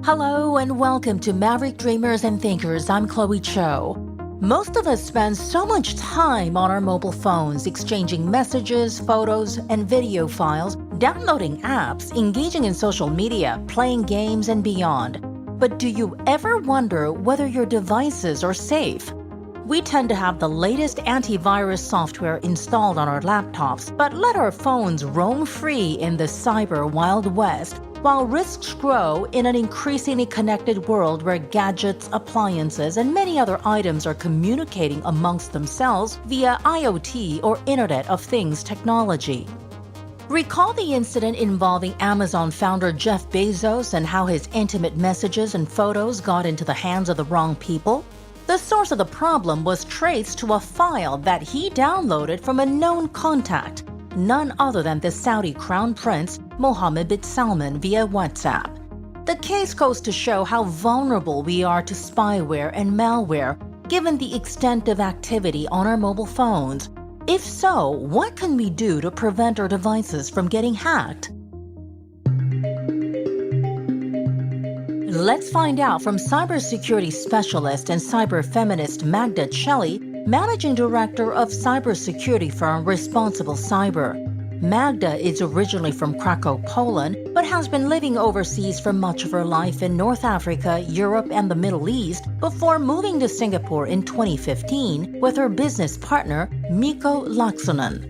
Hello and welcome to Maverick Dreamers and Thinkers. I'm Chloe Cho. Most of us spend so much time on our mobile phones, exchanging messages, photos, and video files, downloading apps, engaging in social media, playing games, and beyond. But do you ever wonder whether your devices are safe? We tend to have the latest antivirus software installed on our laptops, but let our phones roam free in the cyber Wild West, while risks grow in an increasingly connected world where gadgets, appliances, and many other items are communicating amongst themselves via IOT or Internet of Things technology. Recall the incident involving Amazon founder Jeff Bezos and how his intimate messages and photos got into the hands of the wrong people? The source of the problem was traced to a file that he downloaded from a known contact, none other than the Saudi Crown Prince Mohammed bin Salman via WhatsApp. The case goes to show how vulnerable we are to spyware and malware, given the extent of activity on our mobile phones. If so, what can we do to prevent our devices from getting hacked? Let's find out from cybersecurity specialist and cyber feminist Magda Celi, Managing Director of cybersecurity firm Responsible Cyber. Magda is originally from Krakow, Poland, but has been living overseas for much of her life in North Africa, Europe, and the Middle East before moving to Singapore in 2015 with her business partner, Mikko Laaksonen.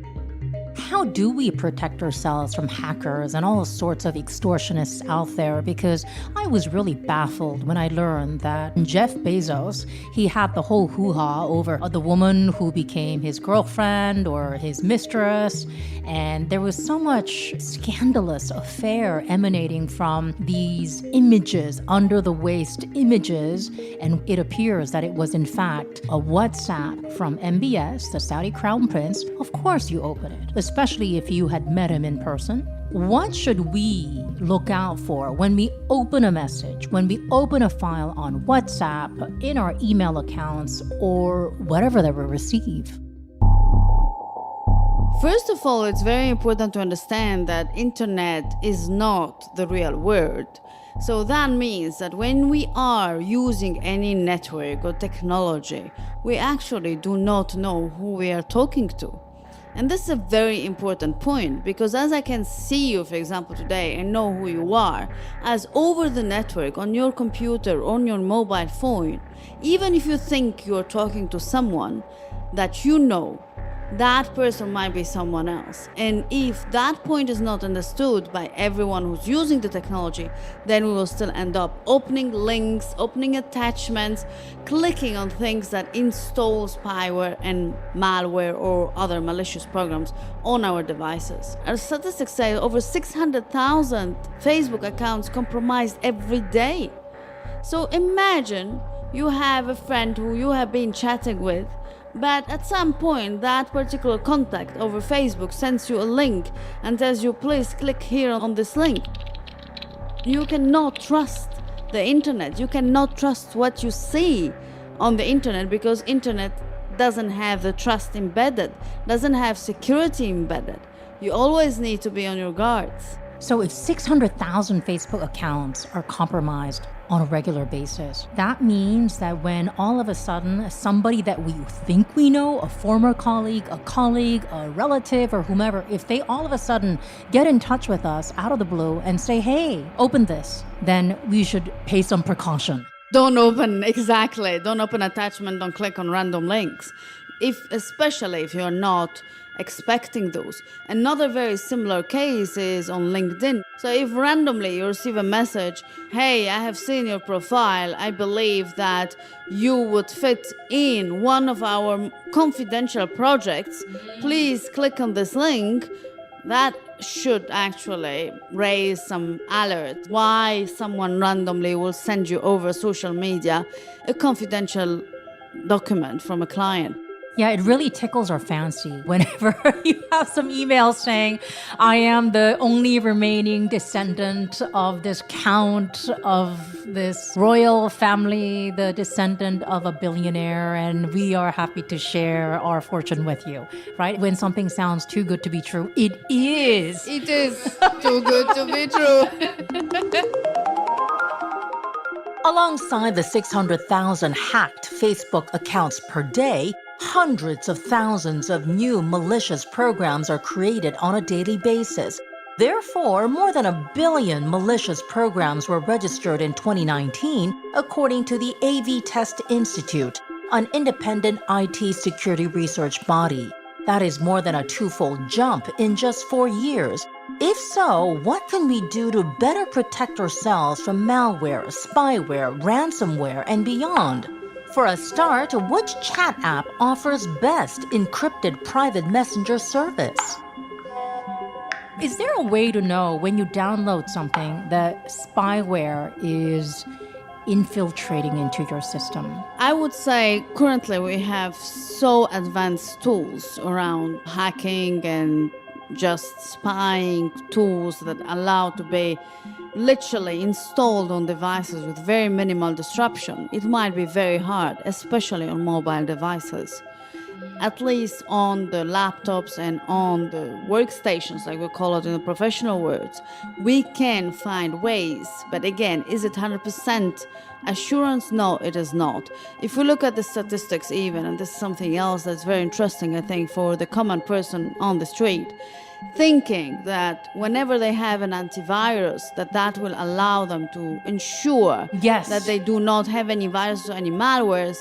How do we protect ourselves from hackers and all sorts of extortionists out there? Because I was really baffled when I learned that Jeff Bezos, he had the whole hoo-ha over the woman who became his girlfriend or his mistress. And there was so much scandalous affair emanating from these images, under-the-waist images. And it appears that it was, in fact, a WhatsApp from MBS, the Saudi Crown Prince. Of course you open it, especially if you had met him in person. What should we look out for when we open a message, when we open a file on WhatsApp, in our email accounts, or whatever that we receive? First of all, it's very important to understand that internet is not the real world. So that means that when we are using any network or technology, we actually do not know who we are talking to. And this is a very important point, because as I can see you, for example, today and know who you are, as over the network, on your computer, on your mobile phone, even if you think you're talking to someone that you know, that person might be someone else. And if that point is not understood by everyone who's using the technology, then we will still end up opening links, opening attachments, clicking on things that install spyware and malware or other malicious programs on our devices. Our statistics say over 600,000 Facebook accounts compromised every day. So imagine you have a friend who you have been chatting with, but at some point that particular contact over Facebook sends you a link and tells you, please click here on this link. You cannot trust the internet. You cannot trust what you see on the internet, because internet doesn't have the trust embedded, doesn't have security embedded. You always need to be on your guards. So if 600,000 Facebook accounts are compromised on a regular basis, that means that when all of a sudden somebody that we think we know, a former colleague, a relative, or whomever, if they all of a sudden get in touch with us out of the blue and say, hey, open this, then we should pay some precaution. Don't open attachment, don't click on random links. Especially if you're not expecting those. Another very similar case is on LinkedIn. So if randomly you receive a message, hey, I have seen your profile, I believe that you would fit in one of our confidential projects, please click on this link, that should actually raise some alert. Why someone randomly will send you over social media a confidential document from a client. Yeah, it really tickles our fancy whenever you have some emails saying, I am the only remaining descendant of this count of this royal family, the descendant of a billionaire, and we are happy to share our fortune with you, right? When something sounds too good to be true, it is. It is too good to be true. Alongside the 600,000 hacked Facebook accounts per day, hundreds of thousands of new malicious programs are created on a daily basis. Therefore, more than 1 billion malicious programs were registered in 2019, according to the AV Test Institute, an independent IT security research body. That is more than a twofold jump in just 4 years. If so, what can we do to better protect ourselves from malware, spyware, ransomware, and beyond? For a start, which chat app offers best encrypted private messenger service? Is there a way to know when you download something that spyware is infiltrating into your system? I would say currently we have so advanced tools around hacking and just spying tools that allow to be literally installed on devices with very minimal disruption. It might be very hard, especially on mobile devices. At least on the laptops and on the workstations, like we call it in the professional words, we can find ways. But again, is it 100% assurance? No, it is not. If we look at the statistics even, and this is something else that's very interesting, I think, for the common person on the street, thinking that whenever they have an antivirus, that will allow them to ensure that they do not have any viruses or any malwares,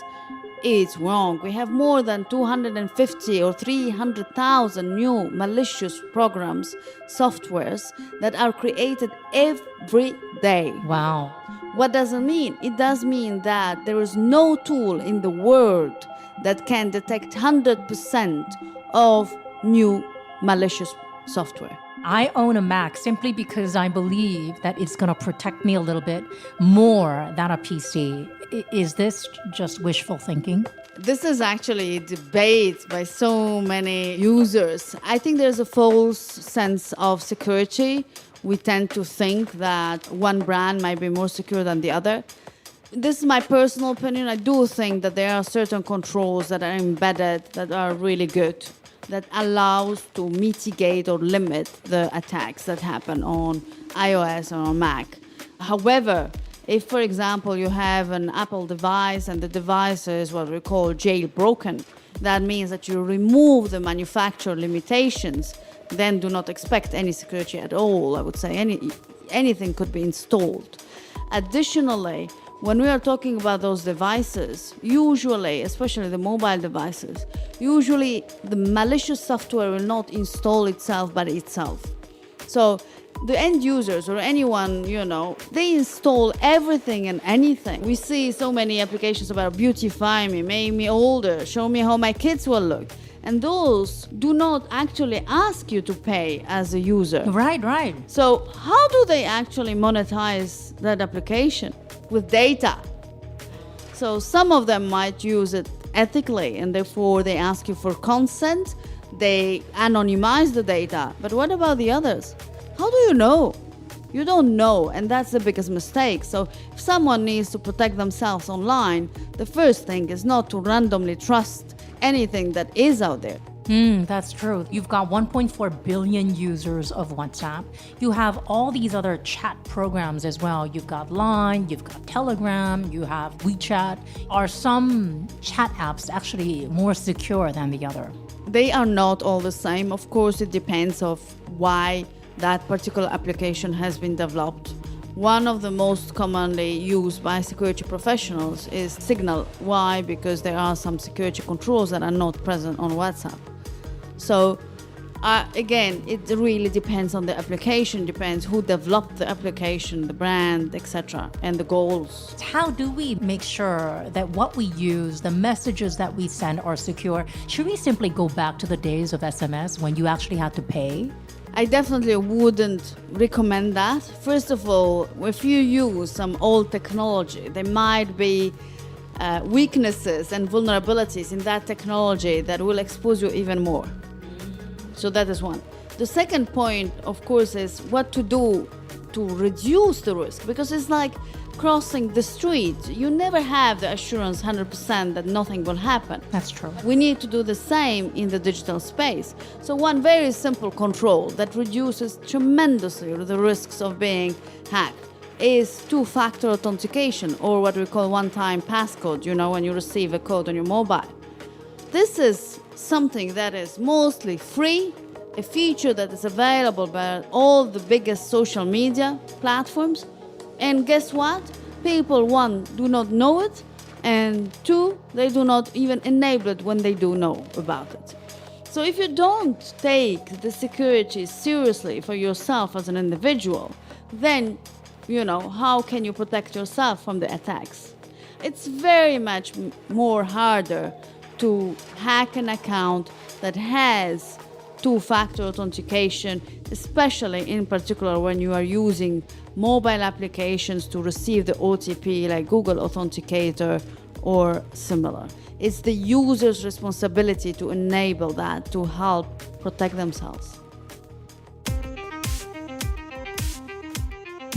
it's wrong. We have more than 250 or 300,000 new malicious programs, softwares that are created every day. Wow. What does it mean? It does mean that there is no tool in the world that can detect 100% of new malicious software. I own a Mac simply because I believe that it's going to protect me a little bit more than a PC. Is this just wishful thinking? This is actually a debate by so many users. I think there's a false sense of security. We tend to think that one brand might be more secure than the other. This is my personal opinion. I do think that there are certain controls that are embedded that are really good, that allows to mitigate or limit the attacks that happen on iOS or on Mac. However, if, for example, you have an Apple device and the device is what we call jailbroken, that means that you remove the manufacturer limitations, then do not expect any security at all. I would say anything could be installed. Additionally, when we are talking about those devices, usually, especially the mobile devices, usually the malicious software will not install itself by itself. So the end users or anyone, they install everything and anything. We see so many applications about beautify me, make me older, show me how my kids will look. And those do not actually ask you to pay as a user. Right. So how do they actually monetize that application? With data. So some of them might use it ethically, and therefore they ask you for consent. They anonymize the data. But what about the others? How do you know? You don't know, and that's the biggest mistake. So if someone needs to protect themselves online, the first thing is not to randomly trust anything that is out there. That's true. You've got 1.4 billion users of WhatsApp. You have all these other chat programs as well. You've got Line, you've got Telegram, you have WeChat. Are some chat apps actually more secure than the other? They are not all the same. Of course, it depends of why that particular application has been developed. One of the most commonly used by security professionals is Signal. Why? Because there are some security controls that are not present on WhatsApp. So again, it really depends on the application, depends who developed the application, the brand, etc., and the goals. How do we make sure that what we use, the messages that we send are secure? Should we simply go back to the days of SMS when you actually had to pay? I definitely wouldn't recommend that. First of all, if you use some old technology, there might be weaknesses and vulnerabilities in that technology that will expose you even more. So that is one. The second point, of course, is what to do to reduce the risk, because it's like crossing the street. You never have the assurance 100% that nothing will happen. That's true. We need to do the same in the digital space. So one very simple control that reduces tremendously the risks of being hacked is two-factor authentication, or what we call one-time passcode, when you receive a code on your mobile. This is something that is mostly free, a feature that is available by all the biggest social media platforms. And guess what? People, one, do not know it, and two, they do not even enable it when they do know about it. So if you don't take the security seriously for yourself as an individual, then, how can you protect yourself from the attacks? It's very much more harder to hack an account that has two-factor authentication, especially in particular when you are using mobile applications to receive the OTP like Google Authenticator or similar. It's the user's responsibility to enable that to help protect themselves.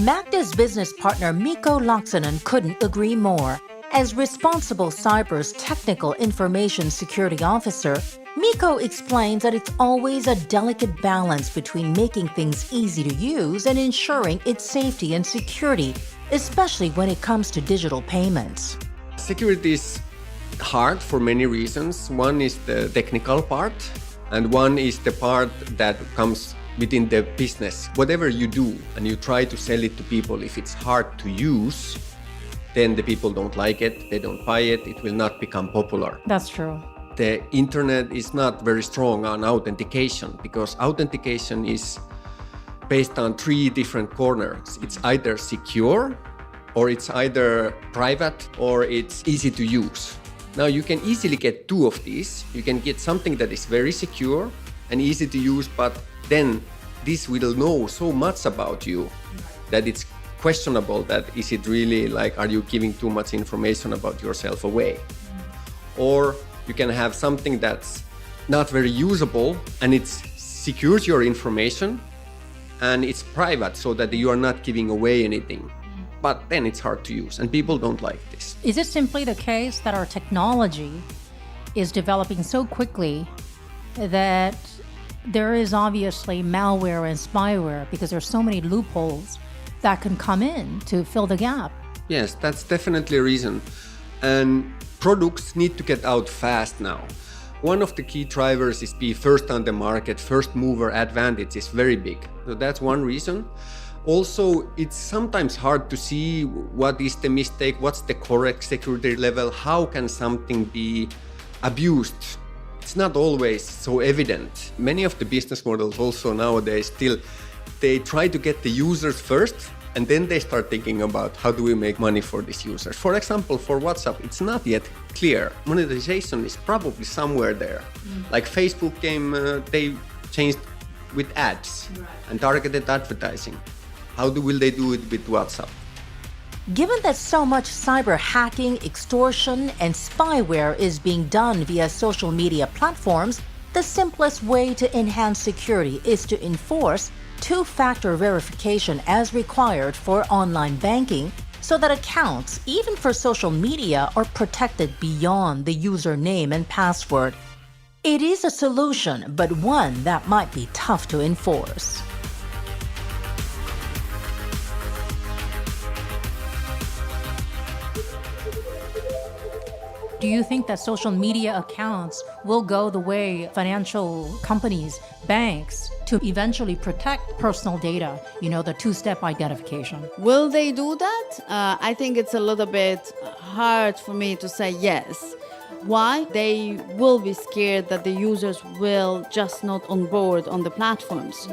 Magda's business partner Mikko Laaksonen couldn't agree more. As responsible cyber's technical information security officer, Mikko explains that it's always a delicate balance between making things easy to use and ensuring its safety and security, especially when it comes to digital payments. Security is hard for many reasons. One is the technical part, and one is the part that comes within the business. Whatever you do and you try to sell it to people, if it's hard to use, then the people don't like it, they don't buy it, it will not become popular. That's true. The internet is not very strong on authentication because authentication is based on three different corners. It's either secure, or it's either private, or it's easy to use. Now you can easily get two of these. You can get something that is very secure and easy to use, but then this will know so much about you that it's questionable that is it really are you giving too much information about yourself away? Or you can have something that's not very usable and it secures your information and it's private so that you are not giving away anything. But then it's hard to use and people don't like this. Is it simply the case that our technology is developing so quickly that there is obviously malware and spyware because there's so many loopholes that can come in to fill the gap? Yes, that's definitely a reason. And products need to get out fast now. One of the key drivers is be first on the market, first mover advantage is very big. So that's one reason. Also, it's sometimes hard to see what is the mistake, what's the correct security level, how can something be abused. It's not always so evident. Many of the business models also nowadays still, they try to get the users first and then they start thinking about how do we make money for these users. For example, for WhatsApp, it's not yet clear. Monetization is probably somewhere there. Like Facebook they changed with ads and targeted advertising. How will they do it with WhatsApp? Given that so much cyber hacking, extortion, and spyware is being done via social media platforms, the simplest way to enhance security is to enforce two-factor verification as required for online banking so that accounts, even for social media, are protected beyond the username and password. It is a solution, but one that might be tough to enforce. Do you think that social media accounts will go the way financial companies, banks, to eventually protect personal data, the two-step identification? Will they do that? I think it's a little bit hard for me to say yes. Why? They will be scared that the users will just not onboard on the platforms.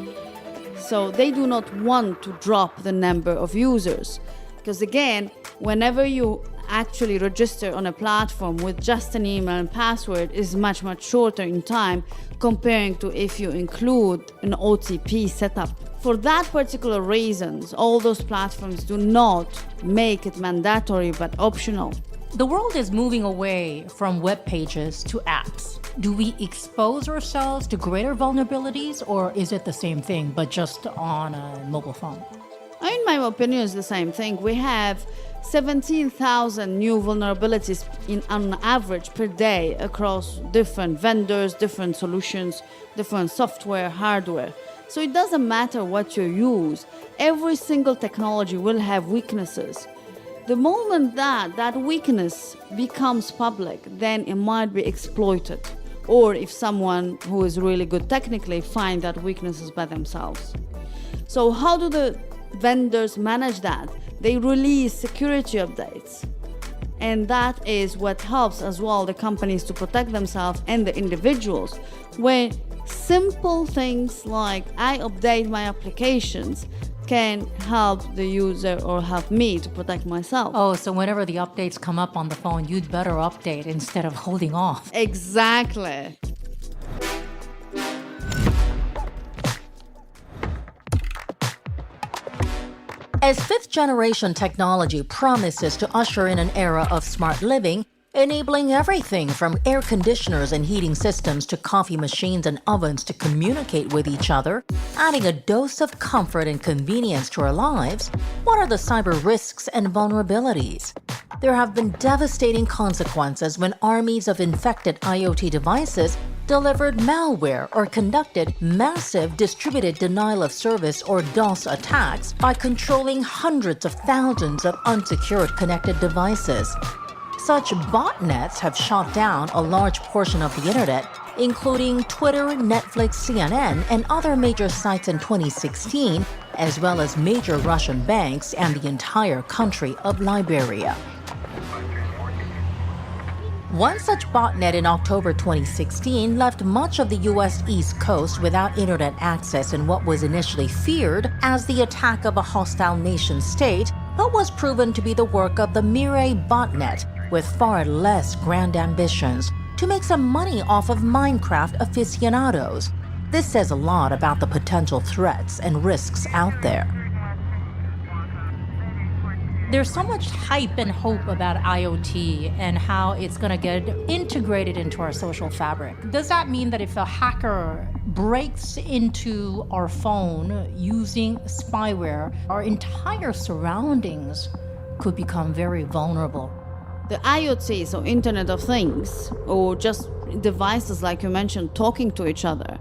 So they do not want to drop the number of users. Because again, whenever you actually register on a platform with just an email and password is much, much shorter in time comparing to if you include an OTP setup. For that particular reasons, all those platforms do not make it mandatory but optional. The world is moving away from web pages to apps. Do we expose ourselves to greater vulnerabilities, or is it the same thing but just on a mobile phone? In my opinion, it's the same thing. We have 17,000 new vulnerabilities on average per day across different vendors, different solutions, different software, hardware. So it doesn't matter what you use. Every single technology will have weaknesses. The moment that weakness becomes public, then it might be exploited. Or if someone who is really good technically find that weaknesses by themselves. So how do the vendors manage that? They release security updates. And that is what helps as well the companies to protect themselves and the individuals. When simple things like I update my applications can help the user or help me to protect myself. Oh, so whenever the updates come up on the phone, you'd better update instead of holding off. Exactly. As fifth-generation technology promises to usher in an era of smart living, enabling everything from air conditioners and heating systems to coffee machines and ovens to communicate with each other, adding a dose of comfort and convenience to our lives, what are the cyber risks and vulnerabilities? There have been devastating consequences when armies of infected IoT devices delivered malware or conducted massive distributed denial of service or DOS attacks by controlling hundreds of thousands of unsecured connected devices. Such botnets have shot down a large portion of the internet, including Twitter, Netflix, CNN, and other major sites in 2016, as well as major Russian banks and the entire country of Liberia. One such botnet in October 2016 left much of the U.S. East Coast without internet access in what was initially feared as the attack of a hostile nation-state, but was proven to be the work of the Mirai botnet, with far less grand ambitions, to make some money off of Minecraft aficionados. This says a lot about the potential threats and risks out there. There's so much hype and hope about IoT and how it's going to get integrated into our social fabric. Does that mean that if a hacker breaks into our phone using spyware, our entire surroundings could become very vulnerable? The IoT, so Internet of Things, or just devices like you mentioned talking to each other,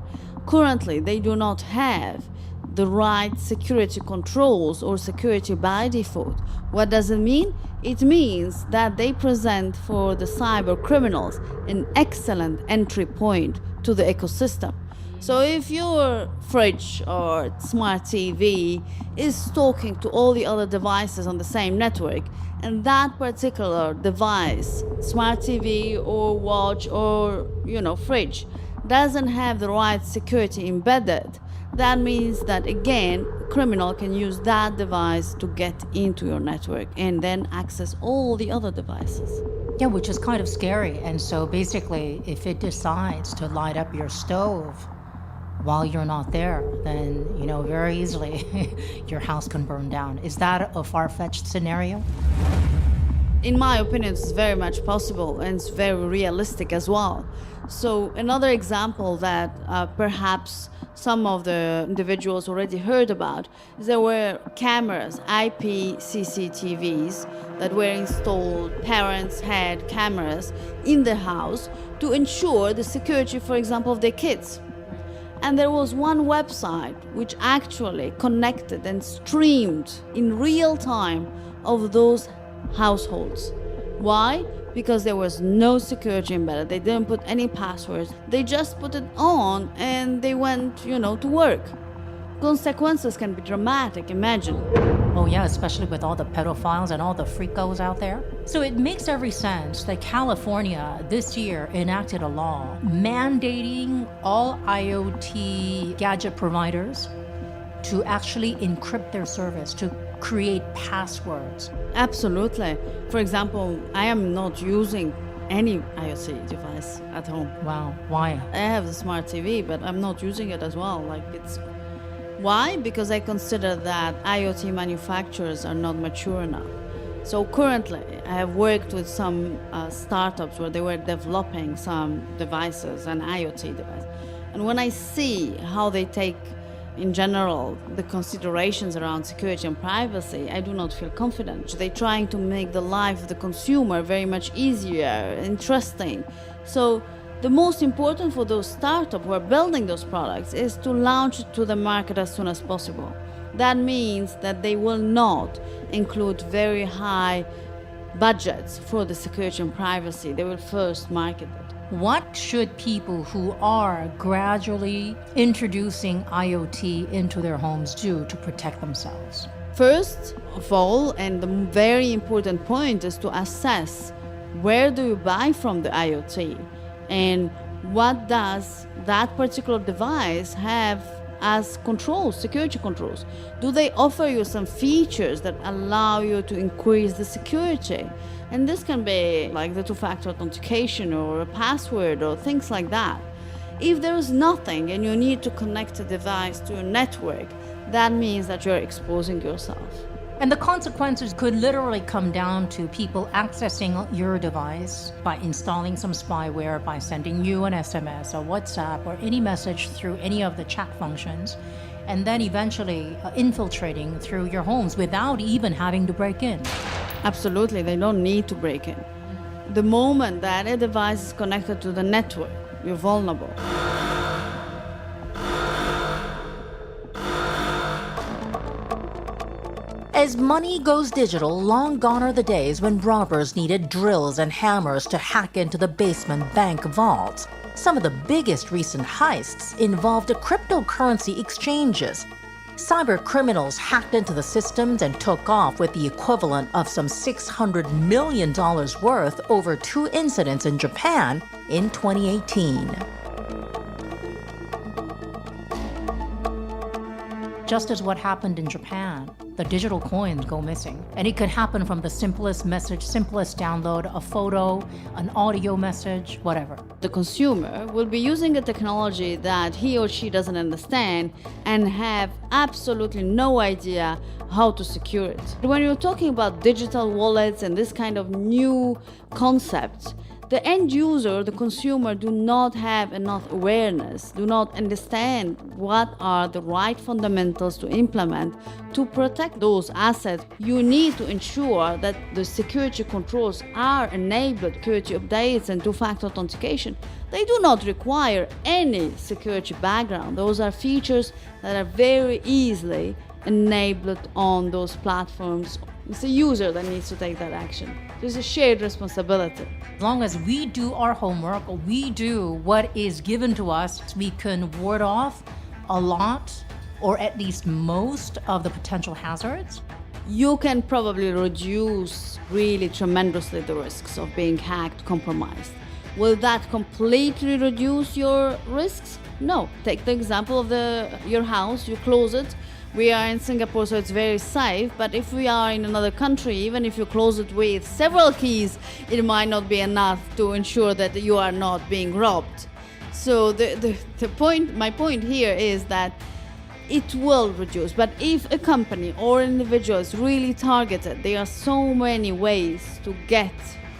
currently they do not have the right security controls or security by default. What does it mean? It means that they present for the cyber criminals an excellent entry point to the ecosystem. So if your fridge or smart TV is talking to all the other devices on the same network, and that particular device, smart TV or watch or fridge, doesn't have the right security embedded, that means that, again, a criminal can use that device to get into your network and then access all the other devices. Yeah, which is kind of scary. And so basically, if it decides to light up your stove while you're not there, then, very easily your house can burn down. Is that a far-fetched scenario? In my opinion, it's very much possible, and it's very realistic as well. So another example that perhaps some of the individuals already heard about is there were cameras, IP CCTVs, that were installed. Parents had cameras in their house to ensure the security, for example, of their kids. And there was one website which actually connected and streamed in real time of those households. Why? Because there was no security embedded. They didn't put any passwords. They just put it on and they went, to work. Consequences can be dramatic, imagine. Oh yeah, especially with all the pedophiles and all the freakos out there. So it makes every sense that California this year enacted a law mandating all IoT gadget providers to actually encrypt their service, to create passwords. Absolutely. For example, I am not using any IoT device at home. Wow, why? I have the smart TV, but I'm not using it as well. Why? Because I consider that IoT manufacturers are not mature enough. So currently, I have worked with some startups where they were developing some devices, an IoT device. And when I see how they take in general, the considerations around security and privacy, I do not feel confident. They're trying to make the life of the consumer very much easier, interesting. So The most important for those startups who are building those products is to launch it to the market as soon as possible. That means that they will not include very high budgets for the security and privacy. They will first market it. What should people who are gradually introducing IoT into their homes do to protect themselves? First of all, and the very important point, is to assess where do you buy from the IoT and what does that particular device have as controls, security controls. Do they offer you some features that allow you to increase the security? And this can be like the two-factor authentication or a password or things like that. If there is nothing and you need to connect a device to a network, that means that you're exposing yourself. And the consequences could literally come down to people accessing your device by installing some spyware, by sending you an SMS or WhatsApp or any message through any of the chat functions, and then eventually infiltrating through your homes without even having to break in. Absolutely, they don't need to break in. The moment that a device is connected to the network, you're vulnerable. As money goes digital, long gone are the days when robbers needed drills and hammers to hack into the basement bank vaults. Some of the biggest recent heists involved cryptocurrency exchanges. Cybercriminals hacked into the systems and took off with the equivalent of some $600 million worth over 2 incidents in Japan in 2018. Just as what happened in Japan, the digital coins go missing. And it could happen from the simplest message, simplest download, a photo, an audio message, whatever. The consumer will be using a technology that he or she doesn't understand and have absolutely no idea how to secure it. When you're talking about digital wallets and this kind of new concept, the end user, the consumer, do not have enough awareness, do not understand what are the right fundamentals to implement to protect those assets. You need to ensure that the security controls are enabled, security updates and two-factor authentication. They do not require any security background. Those are features that are very easily enabled on those platforms. It's the user that needs to take that action. There's a shared responsibility. As long as we do our homework, or we do what is given to us, we can ward off a lot, or at least most, of the potential hazards. You can probably reduce really tremendously the risks of being hacked, compromised. Will that completely reduce your risks? No. Take the example of your house, you close it. We are in Singapore, so it's very safe, but if we are in another country, even if you close it with several keys, it might not be enough to ensure that you are not being robbed. So my point here is that it will reduce, but if a company or an individual is really targeted, there are so many ways to get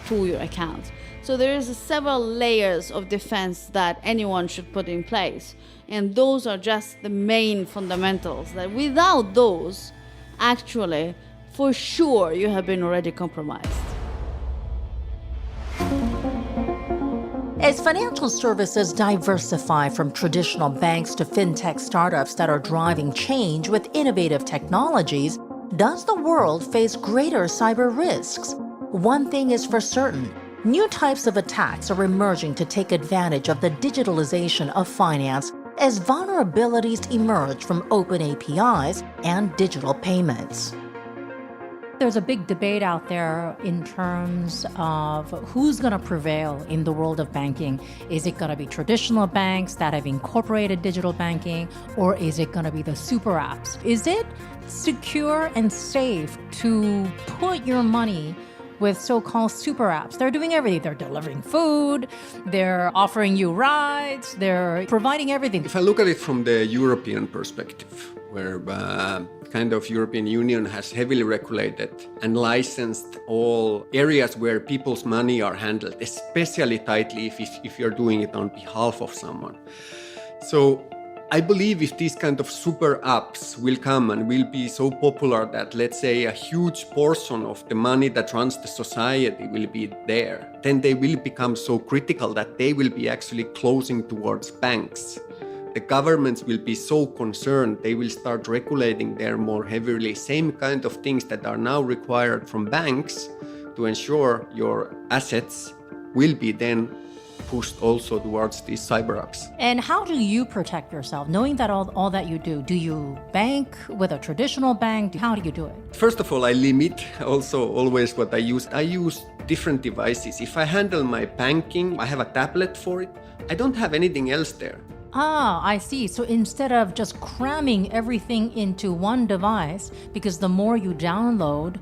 to your account. So there is several layers of defense that anyone should put in place. And those are just the main fundamentals that without those, actually, for sure, you have been already compromised. As financial services diversify from traditional banks to fintech startups that are driving change with innovative technologies, does the world face greater cyber risks? One thing is for certain. New types of attacks are emerging to take advantage of the digitalization of finance as vulnerabilities emerge from open APIs and digital payments. There's a big debate out there in terms of who's going to prevail in the world of banking. Is it going to be traditional banks that have incorporated digital banking, or is it going to be the super apps? Is it secure and safe to put your money with so-called super apps? They're doing everything. They're delivering food, they're offering you rides, they're providing everything. If I look at it from the European perspective, where kind of European Union has heavily regulated and licensed all areas where people's money are handled, especially tightly if you're doing it on behalf of someone. So I believe if these kind of super apps will come and will be so popular that, let's say, a huge portion of the money that runs the society will be there, then they will become so critical that they will be actually closing towards banks. The governments will be so concerned, they will start regulating there more heavily. Same kind of things that are now required from banks to ensure your assets will be then pushed also towards these cyber apps. And how do you protect yourself? Knowing that all that you do you bank with a traditional bank? How do you do it? First of all, I limit also always what I use. I use different devices. If I handle my banking, I have a tablet for it. I don't have anything else there. Ah, I see. So instead of just cramming everything into one device, because the more you download,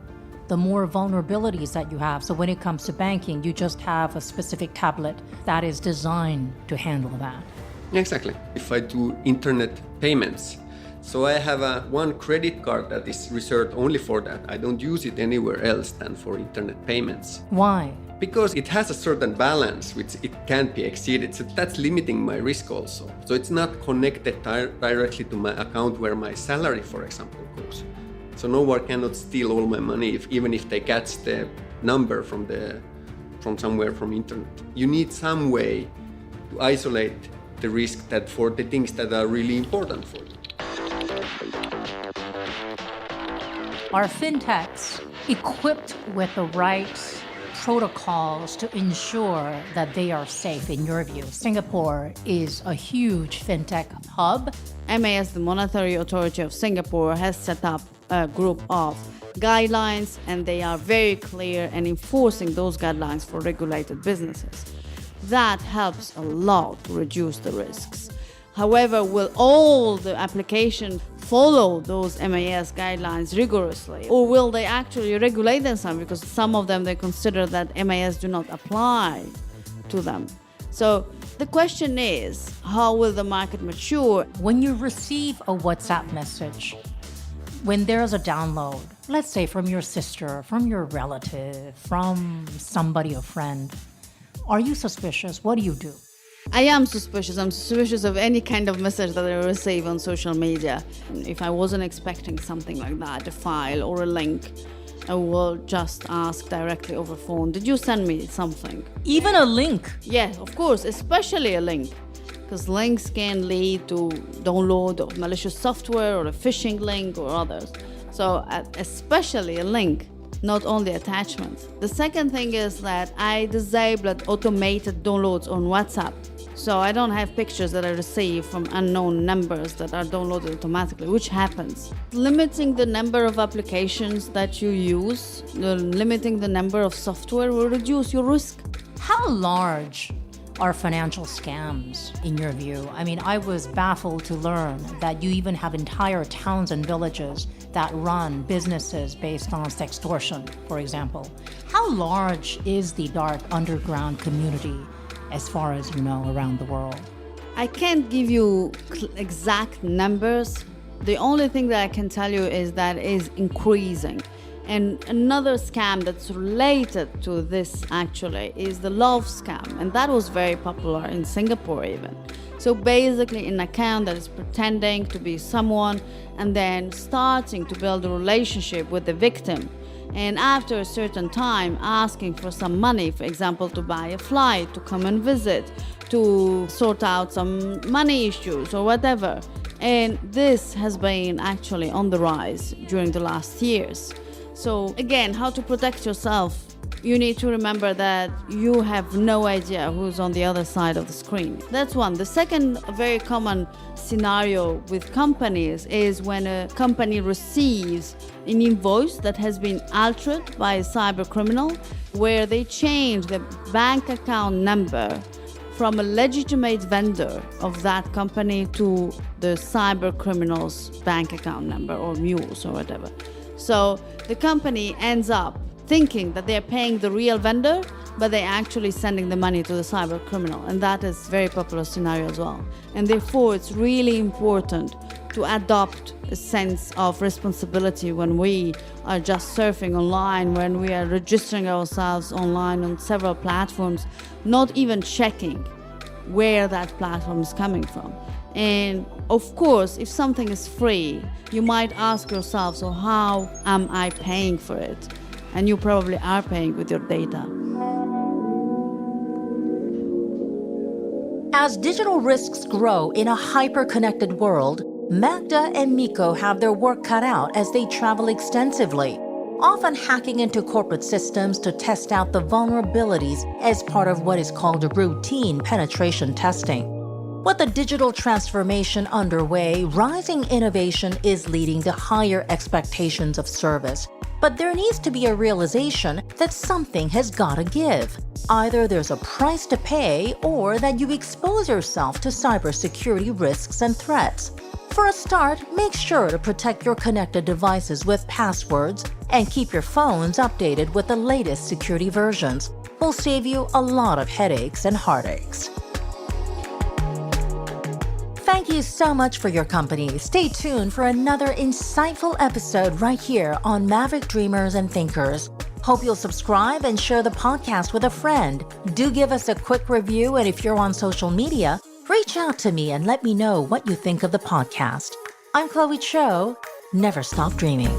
the more vulnerabilities that you have. So when it comes to banking, you just have a specific tablet that is designed to handle that. Exactly. If I do internet payments, so I have one credit card that is reserved only for that. I don't use it anywhere else than for internet payments. Why? Because it has a certain balance which it can't be exceeded. So that's limiting my risk also. So it's not connected directly to my account where my salary, for example, goes. So no one cannot steal all my money even if they catch the number from somewhere from internet. You need some way to isolate the risk that for the things that are really important for you. Are fintechs equipped with the right protocols to ensure that they are safe, in your view? Singapore is a huge fintech hub. MAS, the Monetary Authority of Singapore, has set up a group of guidelines, and they are very clear and enforcing those guidelines for regulated businesses. That helps a lot to reduce the risks. However, will all the applications follow those MAS guidelines rigorously? Or will they actually regulate them? Because some of them, they consider that MAS do not apply to them. So the question is, how will the market mature? When you receive a WhatsApp message, when there's a download, let's say from your sister, from your relative, from somebody, a friend, are you suspicious? What do you do? I am suspicious. I'm suspicious of any kind of message that I receive on social media. If I wasn't expecting something like that, a file or a link, I will just ask directly over phone, did you send me something? Even a link? Yes, of course, especially a link. Because links can lead to download of malicious software or a phishing link or others. So especially a link, not only attachments. The second thing is that I disabled automated downloads on WhatsApp. So I don't have pictures that I receive from unknown numbers that are downloaded automatically, which happens. Limiting the number of applications that you use, limiting the number of software will reduce your risk. How large are financial scams, in your view? I mean, I was baffled to learn that you even have entire towns and villages that run businesses based on sextortion, for example. How large is the dark underground community, as far as you know, around the world? I can't give you exact numbers. The only thing that I can tell you is that it is increasing. And another scam that's related to this actually is the love scam. And that was very popular in Singapore even. So basically an account that is pretending to be someone and then starting to build a relationship with the victim. And after a certain time asking for some money, for example, to buy a flight, to come and visit, to sort out some money issues or whatever. And this has been actually on the rise during the last years. So again, how to protect yourself? You need to remember that you have no idea who's on the other side of the screen. That's one. The second very common scenario with companies is when a company receives an invoice that has been altered by a cybercriminal, where they change the bank account number from a legitimate vendor of that company to the cybercriminal's bank account number or mules or whatever. So the company ends up thinking that they're paying the real vendor, but they're actually sending the money to the cyber criminal. And that is a very popular scenario as well. And therefore, it's really important to adopt a sense of responsibility when we are just surfing online, when we are registering ourselves online on several platforms, not even checking where that platform is coming from. And of course, if something is free, you might ask yourself, so how am I paying for it? And you probably are paying with your data. As digital risks grow in a hyper-connected world, Magda and Miko have their work cut out as they travel extensively, often hacking into corporate systems to test out the vulnerabilities as part of what is called routine penetration testing. With the digital transformation underway, rising innovation is leading to higher expectations of service. But there needs to be a realization that something has got to give. Either there's a price to pay or that you expose yourself to cybersecurity risks and threats. For a start, make sure to protect your connected devices with passwords and keep your phones updated with the latest security versions. Will save you a lot of headaches and heartaches. Thank you so much for your company. Stay tuned for another insightful episode right here on Maverick Dreamers and Thinkers. Hope you'll subscribe and share the podcast with a friend. Do give us a quick review, and if you're on social media, reach out to me and let me know what you think of the podcast. I'm Chloe Cho. Never stop dreaming.